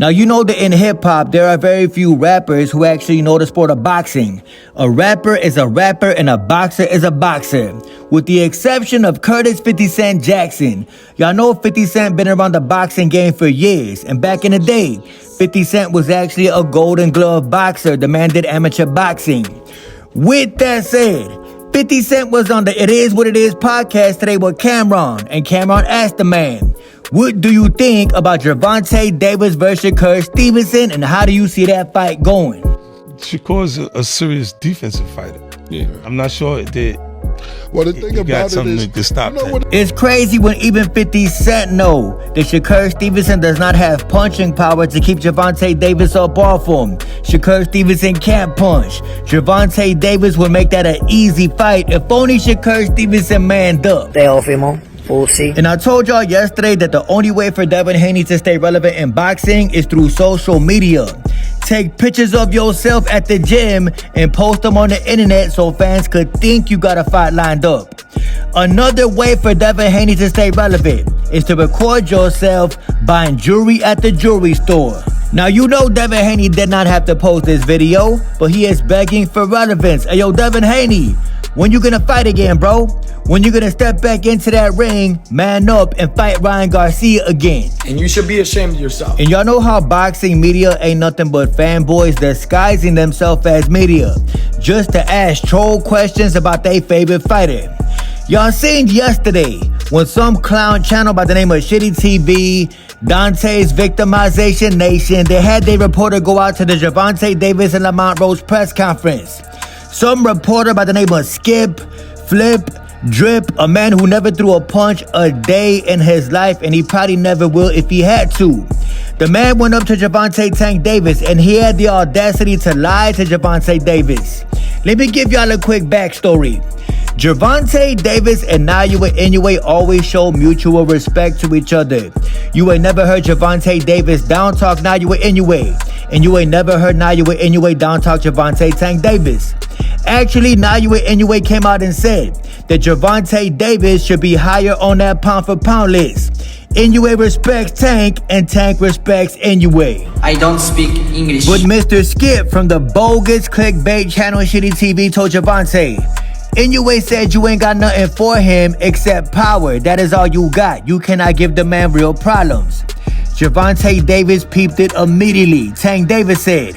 Now, you know that in hip-hop, there are very few rappers who actually know the sport of boxing. A rapper is a rapper and a boxer is a boxer. With the exception of Curtis 50 Cent Jackson. Y'all know 50 Cent been around the boxing game for years. And back in the day, 50 Cent was actually a Golden Glove boxer. The man did amateur boxing. With that said, 50 Cent was on the It Is What It Is podcast today with Cameron. And Cameron asked the man, what do you think about Gervonta Davis versus Shakur Stevenson, and how do you see that fight going? Shakur's a serious defensive fighter. Yeah, I'm not sure that. Well, the thing about it is, to stop that. It's crazy when even 50 Cent know that Shakur Stevenson does not have punching power to keep Gervonta Davis up off him. Shakur Stevenson can't punch. Gervonta Davis would make that an easy fight if only Shakur Stevenson manned up. Stay off him, man. And I told y'all yesterday that the only way for Devin Haney to stay relevant in boxing is through social media. Take pictures of yourself at the gym and post them on the internet so fans could think you got a fight lined up. Another way for Devin Haney to stay relevant is to record yourself buying jewelry at the jewelry store. Now, you know Devin Haney did not have to post this video, but he is begging for relevance. Hey, yo, Devin Haney, when you gonna fight again, bro? When you gonna step back into that ring, man up, and fight Ryan Garcia again? And you should be ashamed of yourself. And y'all know how boxing media ain't nothing but fanboys disguising themselves as media just to ask troll questions about their favorite fighter. Y'all seen yesterday when some clown channel by the name of Shitty TV, Dante's Victimization Nation, they had their reporter go out to the Gervonta Davis and Lamont Rose press conference. Some reporter by the name of Skip, Flip, Drip, a man who never threw a punch a day in his life, and he probably never will if he had to. The man went up to Gervonta Tank Davis, and he had the audacity to lie to Gervonta Davis. Let me give y'all a quick backstory. Gervonta Davis and Naoya Inoue always show mutual respect to each other. You ain't never heard Gervonta Davis down talk Naoya Inoue, and you ain't never heard Naoya Inoue down talk Gervonta Tank Davis. Actually, Naoya Inoue came out and said that Gervonta Davis should be higher on that pound-for-pound list. Inoue respects Tank, and Tank respects Inoue. I don't speak English. But Mr. Skip from the bogus Clickbait channel Shitty TV told Gervonta, Inoue said you ain't got nothing for him except power. That is all you got. You cannot give the man real problems. Gervonta Davis peeped it immediately. Tank Davis said,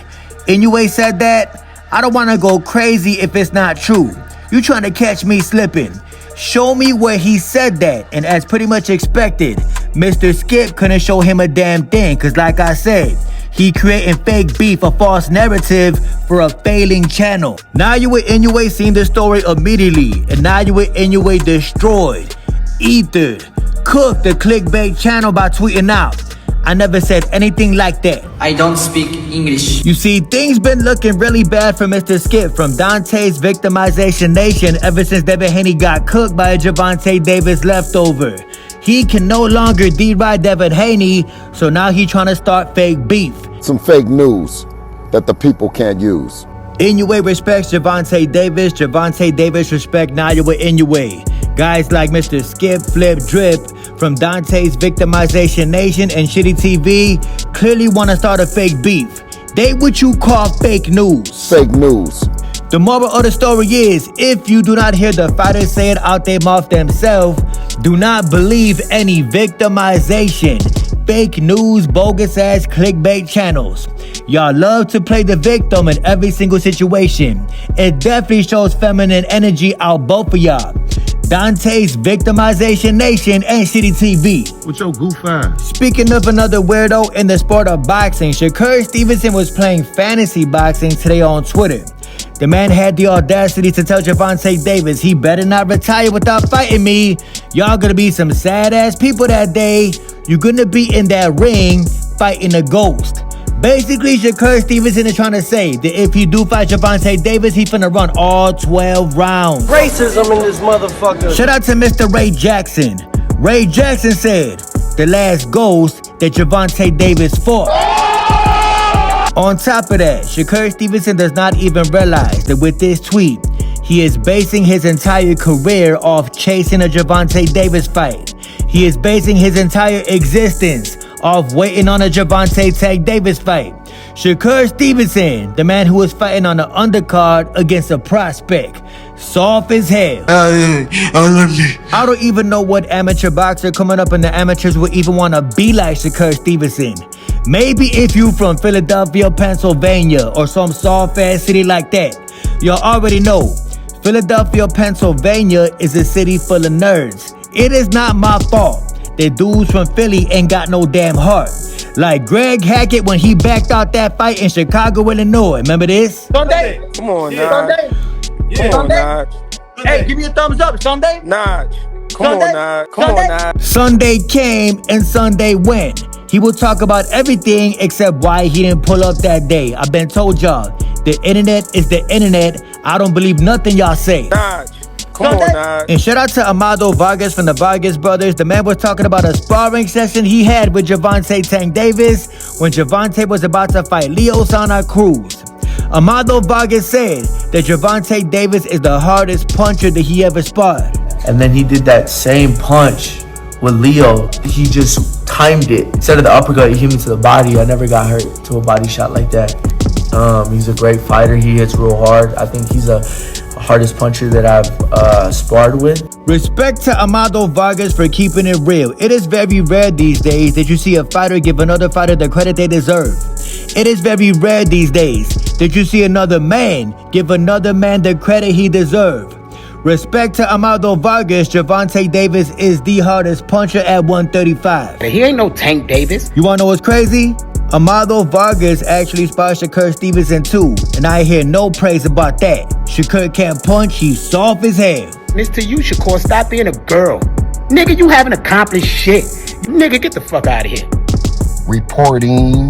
Inoue said that? I don't want to go crazy if it's not true. You trying to catch me slipping. Show me where he said that. And as pretty much expected, Mr. Skip couldn't show him a damn thing. Cause like I said, he creating fake beef, a false narrative for a failing channel. Naoya Inoue seen the story immediately. And Naoya Inoue destroyed, ethered, cooked the Clickbait channel by tweeting out, I never said anything like that. I don't speak English. You see, things been looking really bad for Mr. Skip from Dante's Victimization Nation ever since Devin Haney got cooked by a Gervonta Davis leftover. He can no longer deride Devin Haney, so now he trying to start fake beef. Some fake news that the people can't use. Inoue respects Gervonta Davis. Gervonta Davis respect Naoya Inoue. Guys like Mr. Skip, Flip, Drip from Dante's Victimization Nation and Shitty TV clearly want to start a fake beef. They what you call fake news. Fake news. The moral of the story is, if you do not hear the fighters say it out their mouth themselves, do not believe any victimization, fake news, bogus ass clickbait channels. Y'all love to play the victim in every single situation. It definitely shows feminine energy out both of y'all. Dante's Victimization Nation and Shitty TV. What's your goof ass? Speaking of another weirdo in the sport of boxing, Shakur Stevenson was playing fantasy boxing today on Twitter. The man had the audacity to tell Gervonta Davis he better not retire without fighting me. Y'all gonna be some sad ass people that day. You're gonna be in that ring fighting a ghost. Basically, Shakur Stevenson is trying to say that if he do fight Gervonta Davis, he finna run all 12 rounds. Racism in this motherfucker. Shout out to Mr. Ray Jackson. Ray Jackson said, the last ghost that Gervonta Davis fought. On top of that, Shakur Stevenson does not even realize that with this tweet, he is basing his entire career off chasing a Gervonta Davis fight. He is basing his entire existence off waiting on a Gervonta Tank Davis fight. Shakur Stevenson, the man who was fighting on the undercard against a prospect, soft as hell. I don't even know what amateur boxer coming up in the amateurs would even want to be like Shakur Stevenson. Maybe if you from Philadelphia, Pennsylvania, or some soft-ass city like that. Y'all already know, Philadelphia, Pennsylvania is a city full of nerds. It is not my fault that dudes from Philly ain't got no damn heart. Like Greg Hackett when he backed out that fight in Chicago, Illinois. Remember this? Sunday. Come on, Yeah. Naj. Sunday. Come on, Naj. Hey, give me a thumbs up, Sunday. Naj. Come on, Naj. Come on, Naj. Sunday came and Sunday went. He will talk about everything except why he didn't pull up that day. I've been told y'all, the internet is the internet. I don't believe nothing y'all say. Naj. Come on, Naj. And shout out to Amado Vargas from the Vargas brothers. The man was talking about a sparring session he had with Gervonta Tank Davis when Gervonta was about to fight Leo Santa Cruz. Amado Vargas said that Gervonta Davis is the hardest puncher that he ever sparred. And then he did that same punch with Leo. He just timed it. Instead of the uppercut, he hit me to the body. I never got hurt to a body shot like that. He's a great fighter. He hits real hard. I think he's the hardest puncher that I've sparred with. Respect to Amado Vargas for keeping it real. It is very rare these days that you see a fighter give another fighter the credit they deserve. It is very rare these days that you see another man give another man the credit he deserves. Respect to Amado Vargas, Gervonta Davis is the hardest puncher at 135. He ain't no Tank Davis. You wanna know what's crazy? Amado Vargas actually sparred Shakur Stevenson too, and I hear no praise about that. Shakur can't punch, he's soft as hell. It's to you, Shakur. Stop being a girl. Nigga, you haven't accomplished shit. Nigga, get the fuck out of here. Reporting.